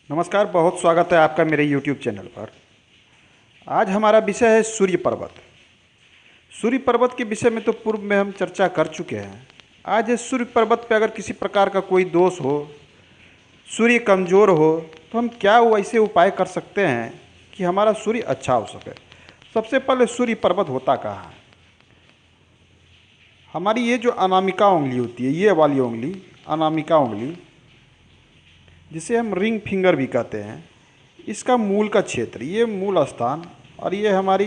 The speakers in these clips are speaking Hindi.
नमस्कार, बहुत स्वागत है आपका मेरे YouTube चैनल पर। आज हमारा विषय है सूर्य पर्वत। सूर्य पर्वत के विषय में तो पूर्व में हम चर्चा कर चुके हैं। आज इस सूर्य पर्वत पे अगर किसी प्रकार का कोई दोष हो, सूर्य कमज़ोर हो, तो हम क्या वैसे उपाय कर सकते हैं कि हमारा सूर्य अच्छा हो सके। सबसे पहले सूर्य पर्वत होता कहाँ है? हमारी ये जो अनामिका उंगली होती है, ये वाली उंगली अनामिका उंगली, जिसे हम रिंग फिंगर भी कहते हैं, इसका मूल का क्षेत्र, ये मूल स्थान, और ये हमारी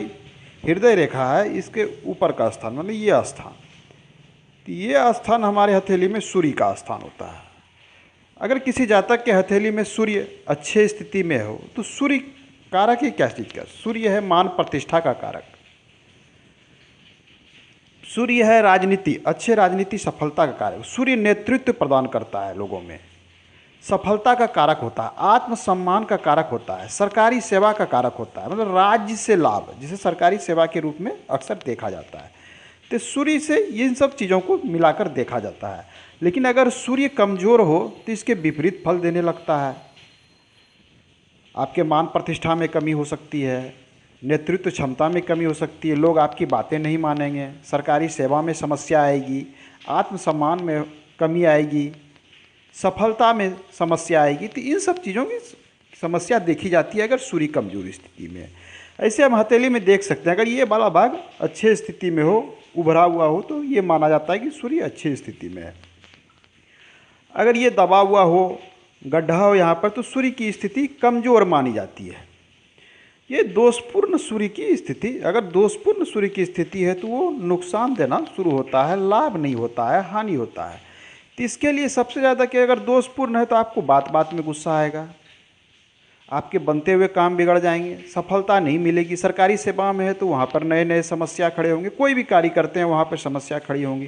हृदय रेखा है, इसके ऊपर का स्थान मतलब ये स्थान। तो ये स्थान हमारे हथेली में सूर्य का स्थान होता है। अगर किसी जातक के हथेली में सूर्य अच्छे स्थिति में हो तो सूर्य कारक ही क्या चीज़ का? सूर्य है मान प्रतिष्ठा का कारक। सूर्य है राजनीति, अच्छे राजनीति सफलता का कारक। सूर्य नेतृत्व प्रदान करता है, लोगों में सफलता का कारक होता है, आत्मसम्मान का कारक होता है, सरकारी सेवा का कारक होता है, मतलब राज्य से लाभ, जिसे सरकारी सेवा के रूप में अक्सर देखा जाता है। तो सूर्य से इन सब चीज़ों को मिलाकर देखा जाता है। लेकिन अगर सूर्य कमज़ोर हो तो इसके विपरीत फल देने लगता है। आपके मान प्रतिष्ठा में कमी हो सकती है, नेतृत्व क्षमता में कमी हो सकती है, लोग आपकी बातें नहीं मानेंगे, सरकारी सेवा में समस्या आएगी, आत्मसम्मान में कमी आएगी, सफलता में समस्या आएगी। तो इन सब चीज़ों की समस्या देखी जाती है अगर सूर्य कमजोर स्थिति में है। ऐसे हम हथेली में देख सकते हैं, अगर ये वाला भाग अच्छे स्थिति में हो, उभरा हुआ हो, तो ये माना जाता है कि सूर्य अच्छी स्थिति में है। अगर ये दबा हुआ हो, गड्ढा हो यहाँ पर, तो सूर्य की स्थिति कमज़ोर मानी जाती है। ये दोषपूर्ण सूर्य की स्थिति, अगर दोषपूर्ण सूर्य की स्थिति है तो वो नुकसान देना शुरू होता है, लाभ नहीं होता है, हानि होता है। तो इसके लिए सबसे ज़्यादा कि अगर दोषपूर्ण है तो आपको बात बात में गुस्सा आएगा, आपके बनते हुए काम बिगड़ जाएंगे, सफलता नहीं मिलेगी। सरकारी सेवा में है तो वहाँ पर नए नए समस्या खड़े होंगे, कोई भी कार्य करते हैं वहाँ पर समस्या खड़ी होंगी।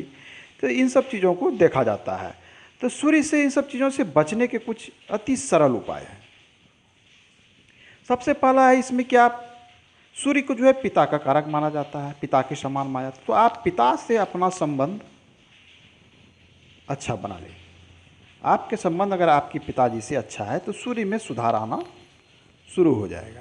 तो इन सब चीज़ों को देखा जाता है। तो सूर्य से इन सब चीज़ों से बचने के कुछ अति सरल उपाय हैं। सबसे पहला है इसमें कि आप सूर्य को जो है पिता का कारक माना जाता है, पिता के समान माना जाता है। तो आप पिता से अपना संबंध अच्छा बना लें। आपके संबंध अगर आपके पिताजी से अच्छा है तो सूर्य में सुधार आना शुरू हो जाएगा।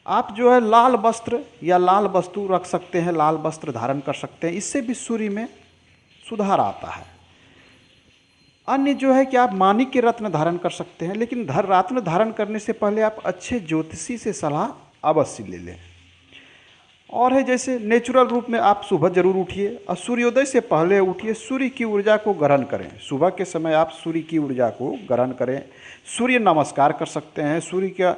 आप जो है लाल वस्त्र या लाल वस्तु रख सकते हैं, लाल वस्त्र धारण कर सकते हैं, इससे भी सूर्य में सुधार आता है। अन्य जो है कि आप माणिक्य के रत्न धारण कर सकते हैं, लेकिन रत्न धारण करने से पहले आप अच्छे ज्योतिषी से सलाह अवश्य ले लें। और है जैसे नेचुरल रूप में आप सुबह जरूर उठिए और सूर्योदय से पहले उठिए, सूर्य की ऊर्जा को ग्रहण करें। सुबह के समय आप सूर्य की ऊर्जा को ग्रहण करें, सूर्य नमस्कार कर सकते हैं, सूर्य का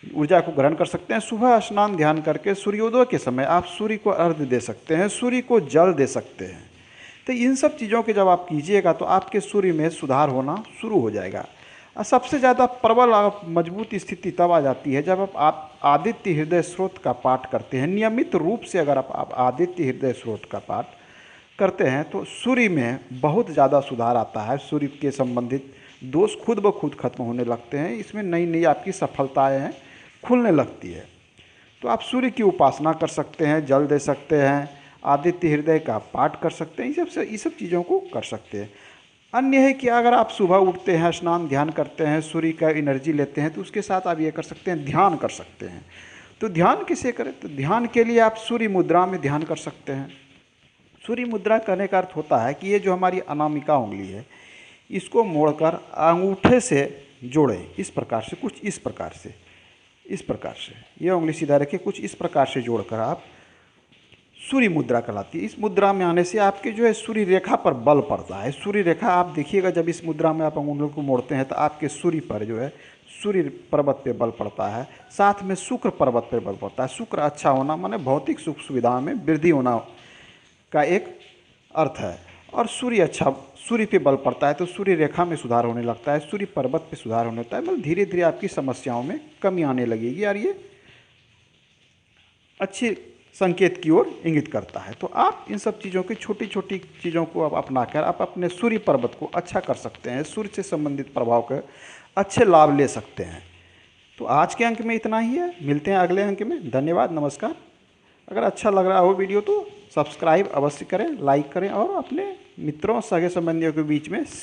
ऊर्जा को ग्रहण कर सकते हैं। सुबह स्नान ध्यान करके सूर्योदय के समय आप सूर्य को अर्घ्य दे सकते हैं, सूर्य को जल दे सकते हैं। तो इन सब चीज़ों के जब आप कीजिएगा तो आपके सूर्य में सुधार होना शुरू हो जाएगा। और सबसे ज़्यादा प्रबल और मजबूत स्थिति तब आ जाती है जब आप आदित्य हृदय स्रोत का पाठ करते हैं। नियमित रूप से अगर आप आदित्य हृदय स्रोत का पाठ करते हैं तो सूर्य में बहुत ज़्यादा सुधार आता है। सूर्य के संबंधित दोष खुद ब खुद खत्म होने लगते हैं, इसमें नई नई आपकी सफलताएँ हैं खुलने लगती है। तो आप सूर्य की उपासना कर सकते हैं, जल दे सकते हैं, आदित्य हृदय का पाठ कर सकते हैं, ये सब चीज़ों को कर सकते हैं। अन्य है कि अगर आप सुबह उठते हैं, स्नान ध्यान करते हैं, सूर्य का एनर्जी लेते हैं, तो उसके साथ आप ये कर सकते हैं, ध्यान कर सकते हैं। तो ध्यान कैसे करें? तो ध्यान के लिए आप सूर्य मुद्रा में ध्यान कर सकते हैं। सूर्य मुद्रा करने का अर्थ होता है कि ये जो हमारी अनामिका उंगली है, इसको मोड़कर अंगूठे से जोड़ें, इस प्रकार से, कुछ इस प्रकार से, इस प्रकार से ये उंगली सीधा रखें, कुछ इस प्रकार से जोड़कर आप सूर्य मुद्रा कहलाती है। इस मुद्रा में आने से आपके जो है सूर्य रेखा पर बल पड़ता है। सूर्य रेखा आप देखिएगा, जब इस मुद्रा में आप अंगुलियों को मोड़ते हैं तो आपके सूर्य पर जो है सूर्य पर्वत पे बल पड़ता है, साथ में शुक्र पर्वत पे बल पड़ता है। शुक्र अच्छा होना माने भौतिक सुख सुविधाओं में वृद्धि होना का एक अर्थ है। और सूर्य अच्छा, सूर्य पे बल पड़ता है तो सूर्य रेखा में सुधार होने लगता है, सूर्य पर्वत पे सुधार होने लगता है। मतलब धीरे धीरे आपकी समस्याओं में कमी आने लगेगी और ये अच्छी संकेत की ओर इंगित करता है। तो आप इन सब चीज़ों की छोटी छोटी चीज़ों को आप अपनाकर आप अपने सूर्य पर्वत को अच्छा कर सकते हैं, सूर्य से संबंधित प्रभाव के अच्छे लाभ ले सकते हैं। तो आज के अंक में इतना ही है, मिलते हैं अगले अंक में। धन्यवाद, नमस्कार। अगर अच्छा लग रहा हो वीडियो तो सब्सक्राइब अवश्य करें, लाइक करें और अपने मित्रों सगे संबंधियों के बीच में